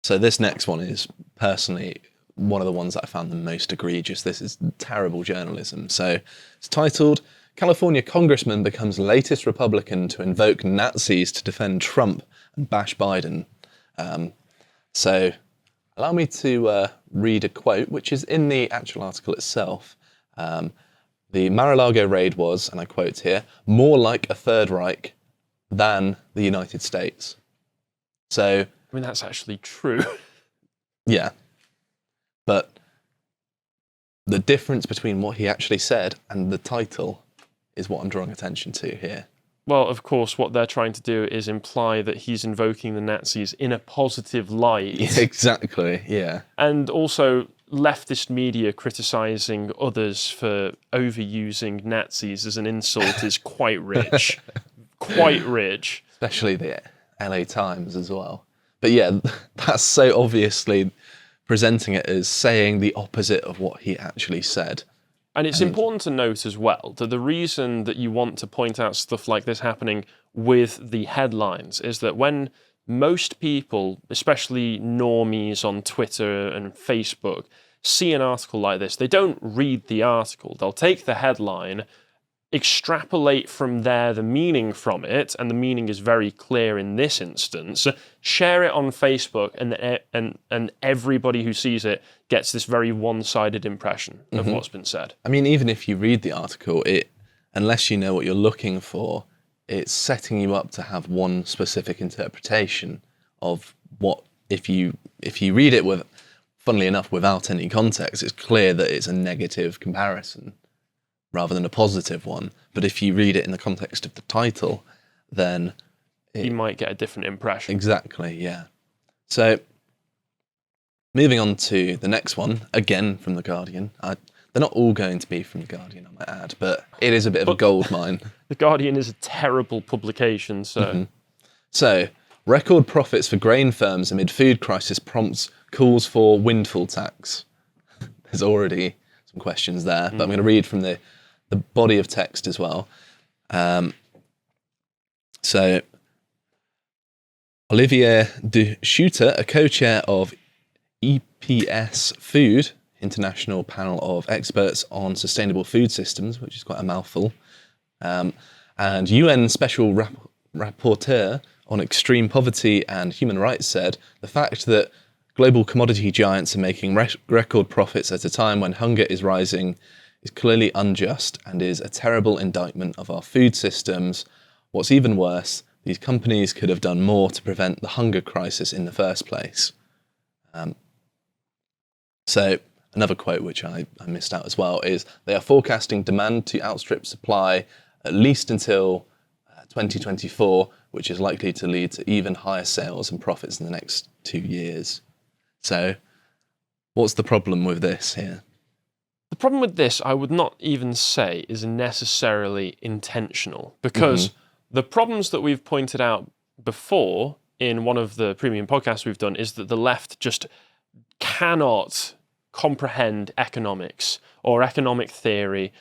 So this next one is personally one of the ones that I found the most egregious. This is terrible journalism. So it's titled, California Congressman becomes latest Republican to invoke Nazis to defend Trump and bash Biden. So allow me to read a quote, which is in the actual article itself. The Mar-a-Lago raid was, and I quote here, more like a Third Reich than the United States. So... I mean, that's actually true. Yeah. But the difference between what he actually said and the title is what I'm drawing attention to here. Well, of course, what they're trying to do is imply that he's invoking the Nazis in a positive light. Yeah, exactly, yeah. And also leftist media criticising others for overusing Nazis as an insult is quite rich. Quite rich. Especially the LA Times as well. But yeah, that's so obviously presenting it as saying the opposite of what he actually said. And it's important to note as well that the reason that you want to point out stuff like this happening with the headlines is that when most people, especially normies on Twitter and Facebook, see an article like this, they don't read the article. They'll take the headline, extrapolate from there the meaning from it, and the meaning is very clear in this instance, share it on Facebook, and everybody who sees it gets this very one-sided impression of what's been said. I mean, even if you read the article, unless you know what you're looking for, it's setting you up to have one specific interpretation of what, if you read it with, funnily enough, without any context, it's clear that it's a negative comparison rather than a positive one. But if you read it in the context of the title, then... you might get a different impression. Exactly, yeah. So, moving on to the next one, again from The Guardian. They're not all going to be from The Guardian, I might add, but it is a bit of a gold mine. The Guardian is a terrible publication, so... So, record profits for grain firms amid food crisis prompts calls for windfall tax. There's already some questions there, but I'm going to read from the body of text as well. So, Olivier de Schutter, a co-chair of EPS Food, International Panel of Experts on Sustainable Food Systems, which is quite a mouthful, and UN Special Rapporteur on Extreme Poverty and Human Rights said, the fact that global commodity giants are making record profits at a time when hunger is rising is clearly unjust and is a terrible indictment of our food systems. What's even worse, these companies could have done more to prevent the hunger crisis in the first place. So another quote which I missed out as well is, they are forecasting demand to outstrip supply at least until 2024, which is likely to lead to even higher sales and profits in the next 2 years. So what's the problem with this here? The problem with this, I would not even say, is necessarily intentional, because the problems that we've pointed out before in one of the premium podcasts we've done is that the left just cannot comprehend economics or economic theory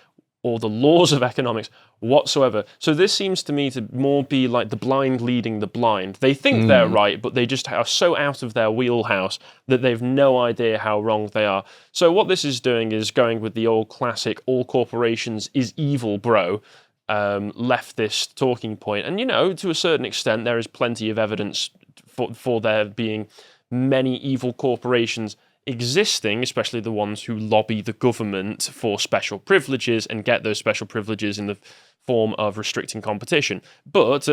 or the laws of economics whatsoever. So this seems to me to more be like the blind leading the blind. They think they're right, but they just are so out of their wheelhouse that they've no idea how wrong they are. So what this is doing is going with the old classic, all corporations is evil, bro, leftist talking point. And, you know, to a certain extent, there is plenty of evidence for there being many evil corporations existing, especially the ones who lobby the government for special privileges and get those special privileges in the form of restricting competition. But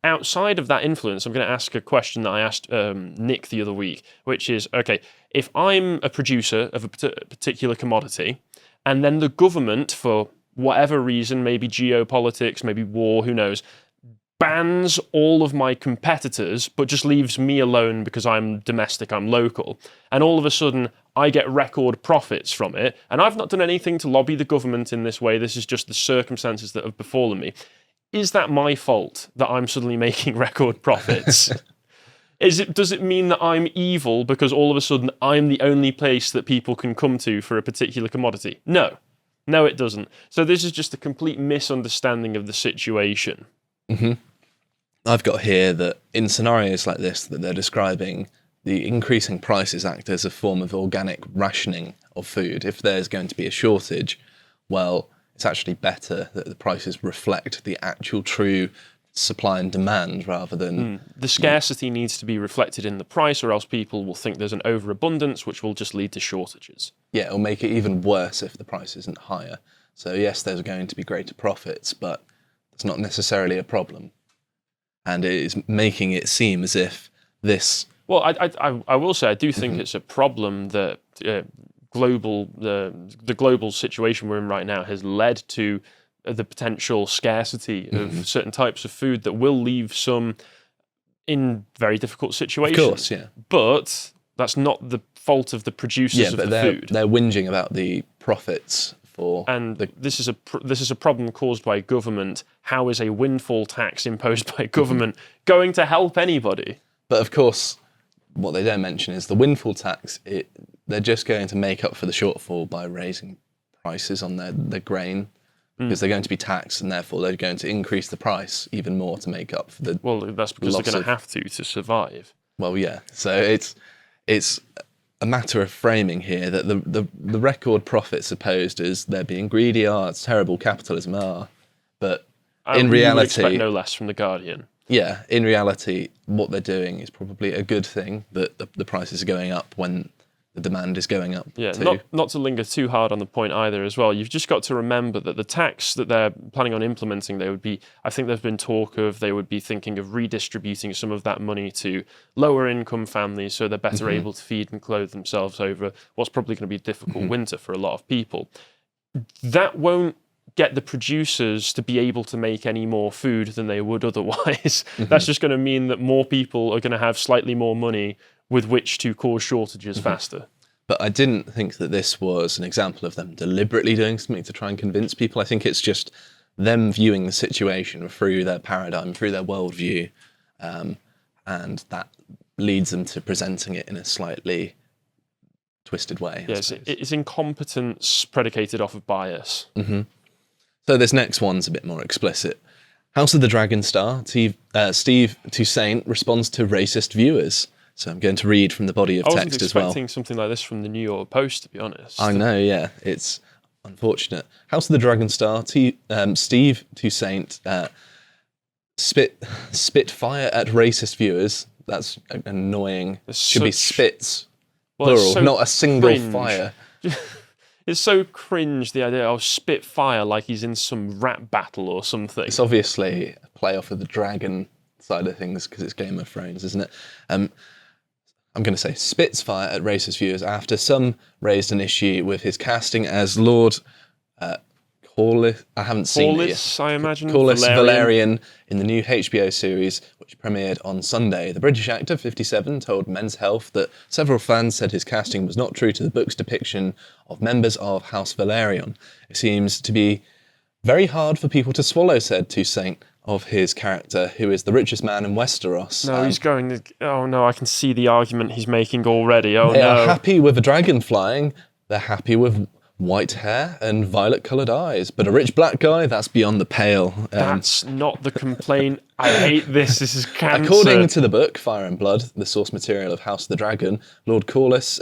outside of that influence, I'm going to ask a question that I asked Nick the other week, which is, okay, if I'm a producer of a particular commodity, and then the government, for whatever reason, maybe geopolitics, maybe war, who knows, bans all of my competitors, but just leaves me alone because I'm domestic, I'm local, and all of a sudden I get record profits from it, and I've not done anything to lobby the government in this way, this is just the circumstances that have befallen me. Is that my fault that I'm suddenly making record profits? Does it mean that I'm evil because all of a sudden I'm the only place that people can come to for a particular commodity? No. No, it doesn't. So this is just a complete misunderstanding of the situation. I've got here that in scenarios like this that they're describing, the increasing prices act as a form of organic rationing of food. If there's going to be a shortage, well, it's actually better that the prices reflect the actual true supply and demand rather than... The scarcity needs to be reflected in the price, or else people will think there's an overabundance, which will just lead to shortages. Yeah, it'll make it even worse if the price isn't higher. So yes, there's going to be greater profits, but it's not necessarily a problem. And it is making it seem as if this... Well, I will say I do think it's a problem that the global situation we're in right now has led to the potential scarcity of certain types of food that will leave some in very difficult situations. Of course, yeah. But that's not the fault of the producers of the food. They're whinging about the profits for... And this is a problem caused by government. How is a windfall tax imposed by government going to help anybody? But of course, what they don't mention is the windfall tax. They're just going to make up for the shortfall by raising prices on their grain, because they're going to be taxed, and therefore they're going to increase the price even more to make up for the... Well, that's because they're going to have to survive. Well, yeah. So it's a matter of framing here that the record profit supposed is they're being greedy. It's terrible capitalism. But in reality, would expect no less from the Guardian. Yeah, in reality, what they're doing is probably a good thing, that the prices are going up when the demand is going up. Yeah, too. not to linger too hard on the point either as well. You've just got to remember that the tax that they're planning on implementing, I think there's been talk of they would be thinking of redistributing some of that money to lower income families so they're better able to feed and clothe themselves over what's probably going to be a difficult winter for a lot of people. That won't get the producers to be able to make any more food than they would otherwise. That's just going to mean that more people are going to have slightly more money with which to cause shortages faster. But I didn't think that this was an example of them deliberately doing something to try and convince people. I think it's just them viewing the situation through their paradigm, through their worldview, and that leads them to presenting it in a slightly twisted way. Yes, it's incompetence predicated off of bias. So this next one's a bit more explicit. House of the Dragon star, Steve Toussaint, responds to racist viewers. So I'm going to read from the body of text as well. I wasn't expecting something like this from the New York Post, to be honest. I know, yeah. It's unfortunate. House of the Dragon star, Steve Toussaint, spit fire at racist viewers. That's annoying. Should be spits, plural, so not a single cringe. fire. It's so cringe, the idea of spit fire like he's in some rap battle or something. It's obviously a play off of the dragon side of things because it's Game of Thrones, isn't it? I'm going to say spits fire at racist viewers after some raised an issue with his casting as Lord Corlys. I haven't seen it yet. I imagine. Corlys Valerian in the new HBO series, which premiered on Sunday. The British actor, 57, told Men's Health that several fans said his casting was not true to the book's depiction of members of House Valerian. It seems to be very hard for people to swallow, said Toussaint of his character, who is the richest man in Westeros. No, he's going. Oh no, I can see the argument he's making already. Oh no. They are happy with a dragon flying. They're happy with white hair and violet-coloured eyes. But a rich black guy, that's beyond the pale. That's not the complaint. I hate this. This is cancer. According to the book, Fire and Blood, the source material of House of the Dragon, Lord Corlys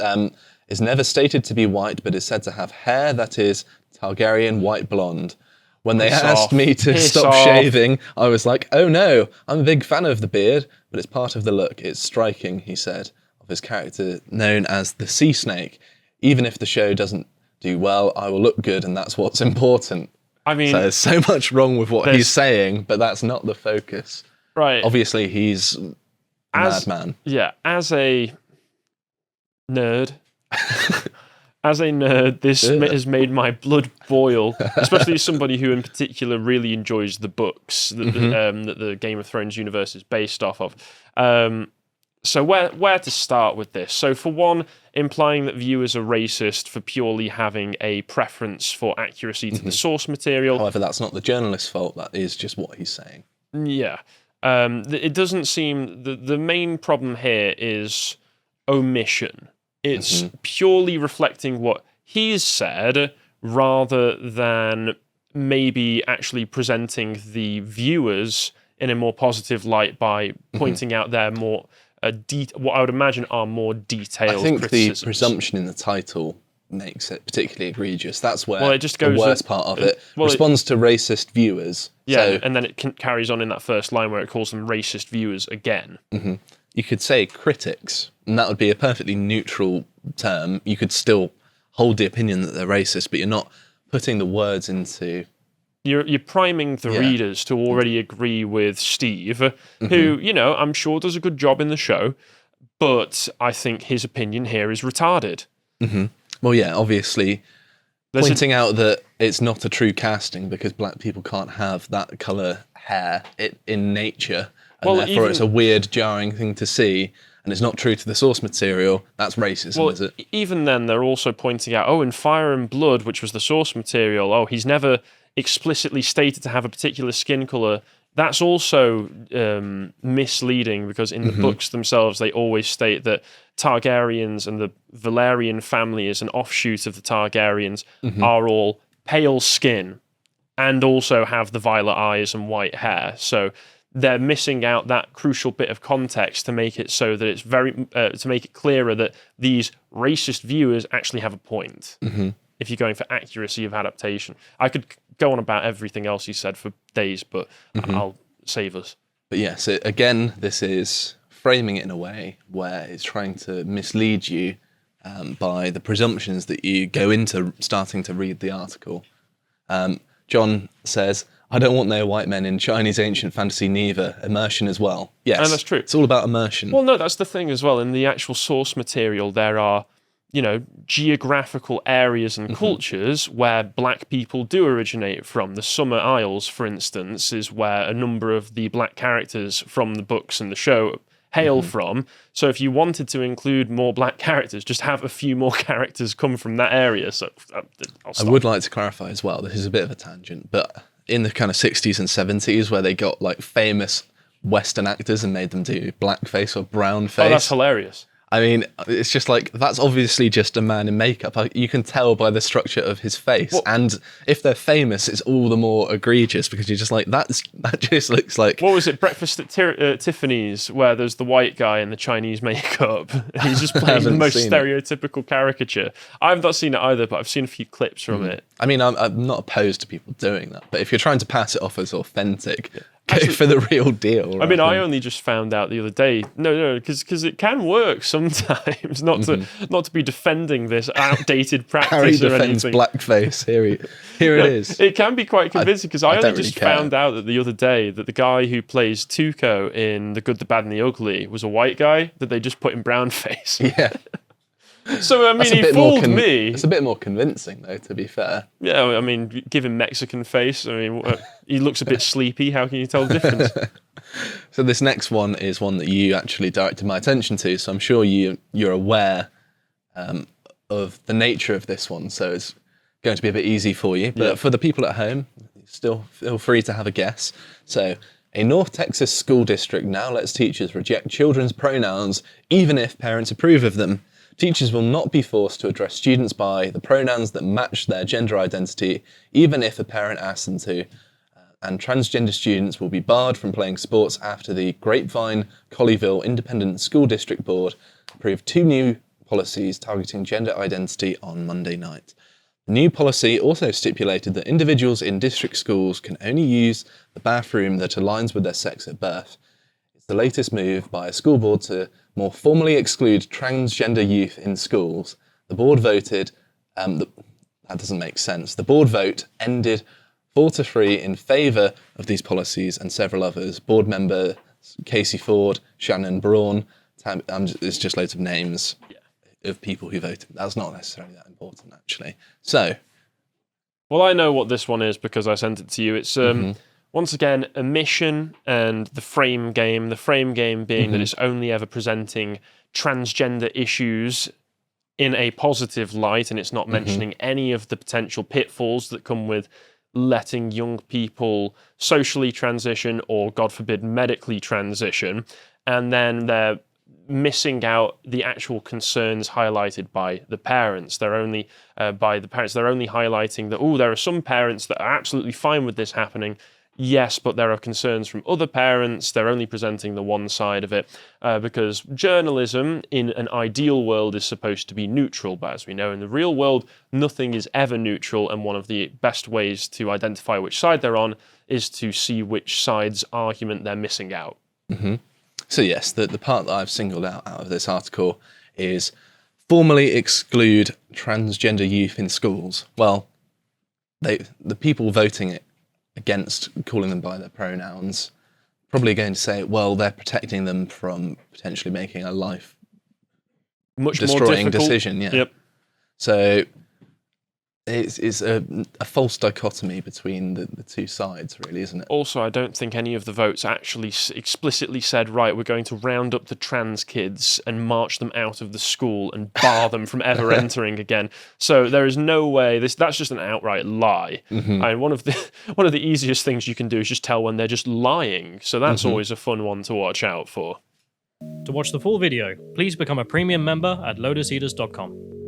is never stated to be white, but is said to have hair that is Targaryen white blonde. When they asked me to stop shaving, I was like, oh no, I'm a big fan of the beard, but it's part of the look. It's striking, he said, of his character known as the Sea Snake. Even if the show doesn't do well, I will look good, and that's what's important. I mean, so there's so much wrong with what he's saying, but that's not the focus. Right. Obviously, he's a madman. Yeah, as a nerd... As a nerd, this has made my blood boil, especially as somebody who in particular really enjoys the books that the Game of Thrones universe is based off of. So where to start with this? So for one, implying that viewers are racist for purely having a preference for accuracy to the source material. However, that's not the journalist's fault. That is just what he's saying. Yeah. It doesn't seem... The main problem here is omission. It's purely reflecting what he's said rather than maybe actually presenting the viewers in a more positive light by pointing out their more what I would imagine are more detailed I think criticisms. the presumption in the title makes it particularly egregious. That's where Well, it just goes the worst part of it responds to racist viewers. Yeah, So, and then it carries on in that first line where it calls them racist viewers again. you could say critics, and that would be a perfectly neutral term. You could still hold the opinion that they're racist, but you're not putting the words into... You're priming the readers to already agree with Steve, who, I'm sure does a good job in the show, but I think his opinion here is retarded. Well, yeah, obviously pointing out that it's not a true casting because black people can't have that colour hair in nature, and therefore it's a weird, jarring thing to see, and it's not true to the source material. That's racism, is it? Even then, they're also pointing out, in Fire and Blood, which was the source material, he's never explicitly stated to have a particular skin colour. That's also misleading because in the books themselves, they always state that Targaryens and the Valerian family as an offshoot of the Targaryens are all pale skin and also have the violet eyes and white hair. So they're missing out that crucial bit of context to make it so that it's to make it clearer that these racist viewers actually have a point. If you're going for accuracy of adaptation, I could go on about everything else he said for days, but I'll save us. But yes, again, this is framing it in a way where it's trying to mislead you by the presumptions that you go into starting to read the article. John says, I don't want no white men in Chinese ancient fantasy neither. Immersion as well. Yes, and that's true. It's all about immersion. Well, no, that's the thing as well. In the actual source material, there are, geographical areas and cultures where black people do originate from. The Summer Isles, for instance, is where a number of the black characters from the books and the show hail from. So if you wanted to include more black characters, just have a few more characters come from that area. So I'll stop. I would like to clarify as well, this is a bit of a tangent, but in the kind of 60s and 70s where they got like famous Western actors and made them do blackface or brownface. Oh, that's hilarious. I mean, it's just like, that's obviously just a man in makeup. You can tell by the structure of his face. Well, and if they're famous, it's all the more egregious because you're just like, that just looks like... What was it, Breakfast at Tiffany's, where there's the white guy in the Chinese makeup? He's just playing the most stereotypical caricature. I've not seen it either, but I've seen a few clips from it. I mean, I'm not opposed to people doing that, but if you're trying to pass it off as authentic... Go for the real deal. I mean, I only just found out the other day. No, because it can work sometimes. Not to be defending this outdated practice Harry or defends anything. Blackface. Here it is. It can be quite convincing because I only just really found out that the other day that the guy who plays Tuco in The Good, the Bad, and the Ugly was a white guy that they just put in brownface. Yeah. So, I mean, he fooled me. It's a bit more convincing, though, to be fair. Yeah, I mean, give him Mexican face. I mean, he looks a bit sleepy. How can you tell the difference? So this next one is one that you actually directed my attention to, so I'm sure you're aware of the nature of this one, so it's going to be a bit easy for you. But for the people at home, still feel free to have a guess. So, a North Texas school district now lets teachers reject children's pronouns even if parents approve of them. Teachers will not be forced to address students by the pronouns that match their gender identity, even if a parent asks them to. And transgender students will be barred from playing sports after the Grapevine Colleyville Independent School District Board approved 2 new policies targeting gender identity on Monday night. The new policy also stipulated that individuals in district schools can only use the bathroom that aligns with their sex at birth. It's the latest move by a school board to more formally exclude transgender youth in schools. The board voted, that doesn't make sense. The board vote ended 4-3 in favour of these policies and several others. Board member Casey Ford, Shannon Braun, it's just loads of names of people who voted. That's not necessarily that important, actually. So. Well, I know what this one is because I sent it to you. It's once again, omission and the frame game. The frame game being that it's only ever presenting transgender issues in a positive light, and it's not mentioning any of the potential pitfalls that come with letting young people socially transition or, God forbid, medically transition. And then they're missing out the actual concerns highlighted by the parents. They're only highlighting that, there are some parents that are absolutely fine with this happening. Yes, but there are concerns from other parents. They're only presenting the one side of it because journalism in an ideal world is supposed to be neutral. But as we know, in the real world, nothing is ever neutral. And one of the best ways to identify which side they're on is to see which side's argument they're missing out. Mm-hmm. So yes, the part that I've singled out of this article is formally exclude transgender youth in schools. Well, the people voting it against calling them by their pronouns probably going to say, well, they're protecting them from potentially making a life Much more destroying difficult. decision. Yeah. Yep. So it's a false dichotomy between the two sides, really, isn't it? Also, I don't think any of the votes actually explicitly said, right, we're going to round up the trans kids and march them out of the school and bar them from ever entering again. So there is no way that's just an outright lie. Mm-hmm. And one of the easiest things you can do is just tell when they're just lying. So that's always a fun one to watch out for. To watch the full video, please become a premium member at lotuseaters.com.